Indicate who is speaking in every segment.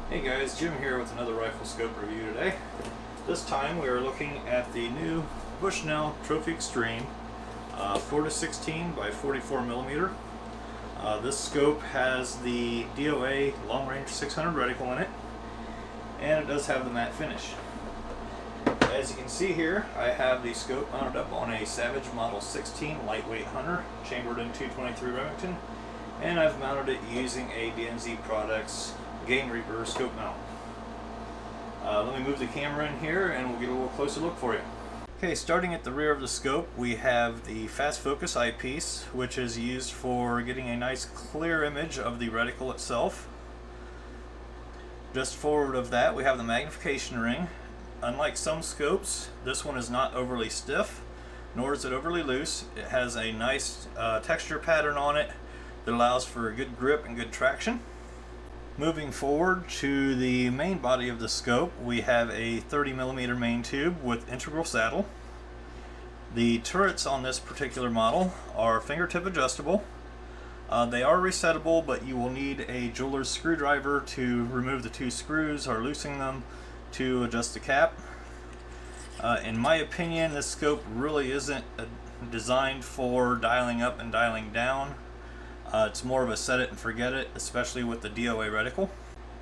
Speaker 1: Hey guys, Jim here with another rifle scope review today. This time we are looking at the new Bushnell Trophy Xtreme 4-16 by 44 millimeter. This scope has the DOA long range 600 reticle in it, and it does have the matte finish. As you can see here, I have the scope mounted up on a Savage Model 16 lightweight hunter chambered in 223 Remington, and I've mounted it using a DNZ Products Gain Reaper scope mount. Let me move the camera in here and we'll get a little closer look for you. Okay, starting at the rear of the scope, we have the fast focus eyepiece, which is used for getting a nice clear image of the reticle itself. Just forward of that, we have the magnification ring. Unlike some scopes, this one is not overly stiff, nor is it overly loose. It has a nice texture pattern on it that allows for good grip and good traction. Moving forward to the main body of the scope, we have a 30mm main tube with integral saddle. The turrets on this particular model are fingertip adjustable. They are resettable, but you will need a jeweler's screwdriver to remove the two screws or loosen them to adjust the cap. In my opinion, this scope really isn't designed for dialing up and dialing down. It's more of a set it and forget it, especially with the DOA reticle.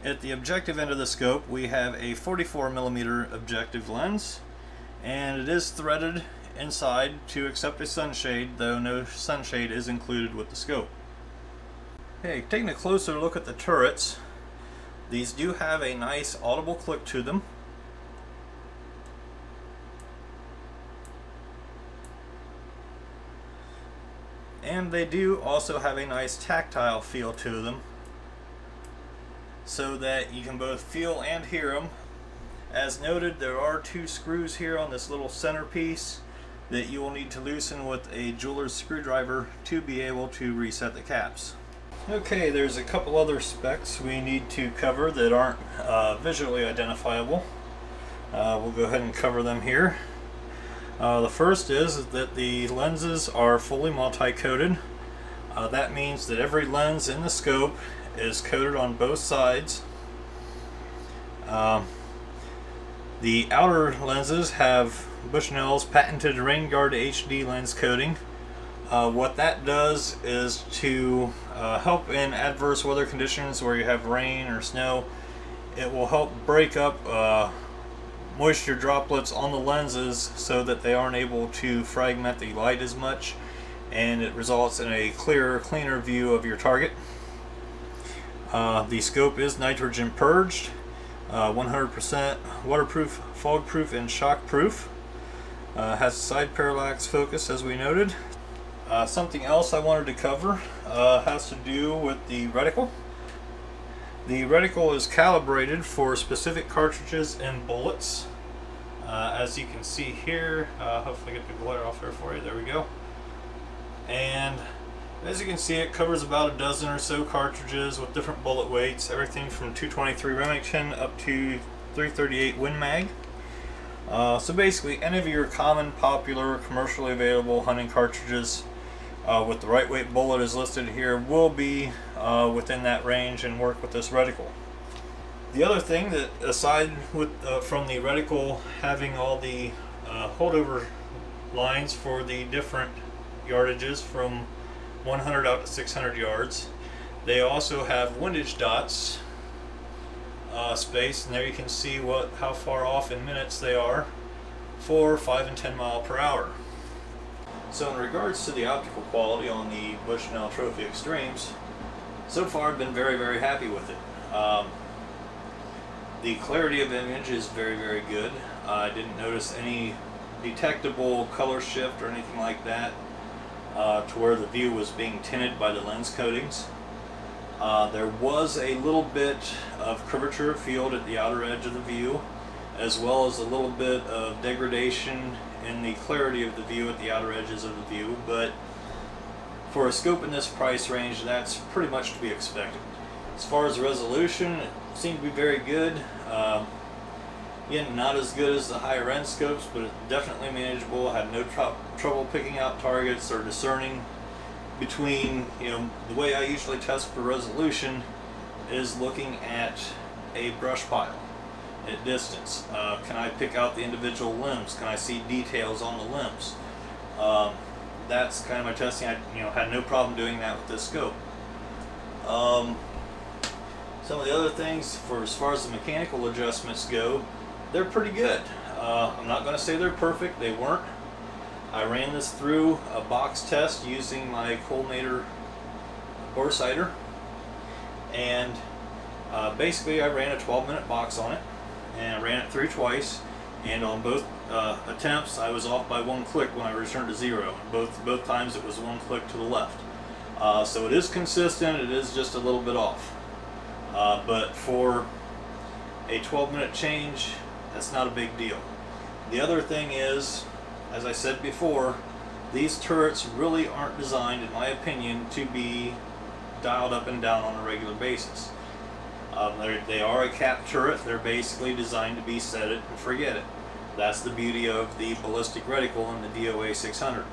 Speaker 1: At the objective end of the scope, we have a 44mm objective lens, and it is threaded inside to accept a sunshade, though no sunshade is included with the scope. Okay, taking a closer look at the turrets, these do have a nice audible click to them. And they do also have a nice tactile feel to them, so that you can both feel and hear them. As noted, there are two screws here on this little centerpiece that you will need to loosen with a jeweler's screwdriver to be able to reset the caps. Okay, there's a couple other specs we need to cover that aren't visually identifiable. We'll go ahead and cover them here. The first is that the lenses are fully multi-coated. That means that every lens in the scope is coated on both sides. The outer lenses have Bushnell's patented Rain Guard HD lens coating. What that does is to help in adverse weather conditions where you have rain or snow. It will help break up moisture droplets on the lenses so that they aren't able to fragment the light as much, and it results in a clearer, cleaner view of your target. The scope is nitrogen purged, 100% waterproof, fog-proof, and shock-proof. Has side parallax focus, as we noted. Something else I wanted to cover has to do with the reticle. The reticle is calibrated for specific cartridges and bullets. As you can see here, hopefully get the glare off there for you, there we go. And as you can see, it covers about a dozen or so cartridges with different bullet weights, everything from 223 Remington up to 338 Win Mag. So basically any of your common, popular, commercially available hunting cartridges with the right weight bullet is listed here will be within that range and work with this reticle. The other thing that, aside with from the reticle having all the holdover lines for the different yardages from 100 out to 600 yards, they also have windage dots space, and there you can see how far off in minutes they are for 5 and 10 mile per hour. So in regards to the optical quality on the Bushnell Trophy Xtremes, so far I've been very, very happy with it. The clarity of image is very, very good. I didn't notice any detectable color shift or anything like that to where the view was being tinted by the lens coatings. There was a little bit of curvature of field at the outer edge of the view, as well as a little bit of degradation in the clarity of the view at the outer edges of the view, but for a scope in this price range, that's pretty much to be expected. As far as resolution, it seemed to be very good. Again, not as good as the higher end scopes, but definitely manageable. I had no trouble picking out targets or discerning between, the way I usually test for resolution is looking at a brush pile at distance? Can I pick out the individual limbs? Can I see details on the limbs? That's kind of my testing. I had no problem doing that with this scope. Some of the other things, as far as the mechanical adjustments go, they're pretty good. I'm not going to say they're perfect. They weren't. I ran this through a box test using my Colmater bore sighter, and basically I ran a 12-minute box on it, and I ran it through twice, and on both attempts I was off by 1 click when I returned to 0. Both times it was 1 click to the left. So it is consistent. It is just a little bit off. But for a 12-minute change, that's not a big deal. The other thing is, as I said before, these turrets really aren't designed, in my opinion, to be dialed up and down on a regular basis. They are a cap turret. They're basically designed to be set it and forget it. That's the beauty of the ballistic reticle and the DOA 600.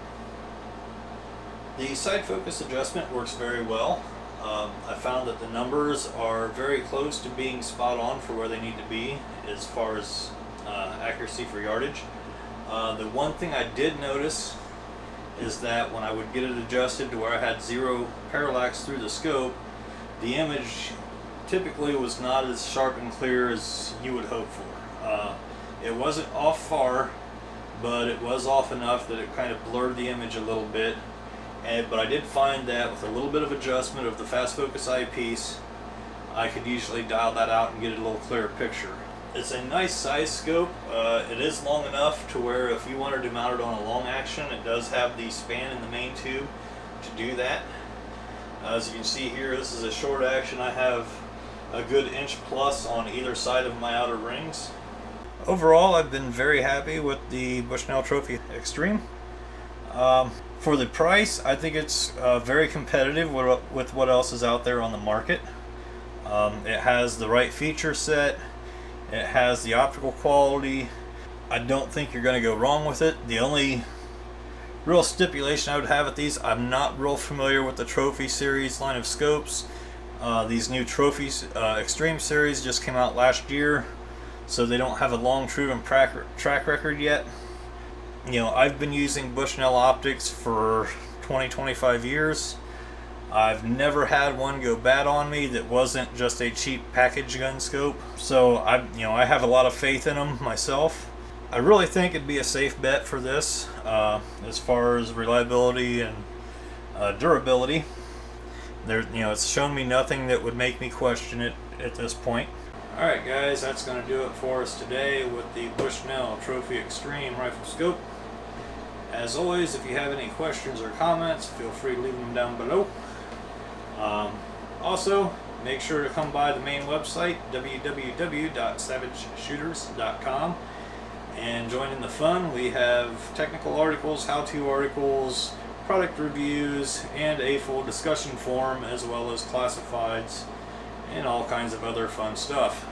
Speaker 1: The side focus adjustment works very well. I found that the numbers are very close to being spot on for where they need to be as far as accuracy for yardage. The one thing I did notice is that when I would get it adjusted to where I had 0 parallax through the scope, the image typically was not as sharp and clear as you would hope for. It wasn't off far, but it was off enough that it kind of blurred the image a little bit. But I did find that with a little bit of adjustment of the fast focus eyepiece, I could usually dial that out and get a little clearer picture. It's a nice size scope. It is long enough to where if you wanted to mount it on a long action, it does have the span in the main tube to do that. As you can see here, this is a short action. I have a good 1+ inch on either side of my outer rings. Overall, I've been very happy with the Bushnell Trophy Xtreme. For the price, I think it's very competitive with what else is out there on the market. It has the right feature set. It has the optical quality. I don't think you're going to go wrong with it. The only real stipulation I would have with these, I'm not real familiar with the Trophy series line of scopes. These new Trophies Xtreme series just came out last year, so they don't have a long proven track record yet. I've been using Bushnell optics for 20-25 years. I've never had one go bad on me that wasn't just a cheap package gun scope. So I have a lot of faith in them myself. I really think it'd be a safe bet for this as far as reliability and durability. It's shown me nothing that would make me question it at this point. Alright guys, that's going to do it for us today with the Bushnell Trophy Xtreme rifle scope. As always, if you have any questions or comments, feel free to leave them down below. Also, make sure to come by the main website, www.savageshooters.com, and join in the fun. We have technical articles, how-to articles, product reviews, and a full discussion forum, as well as classifieds and all kinds of other fun stuff.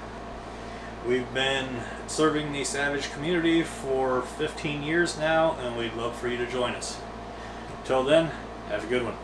Speaker 1: We've been serving the Savage community for 15 years now, and we'd love for you to join us. Till then, have a good one.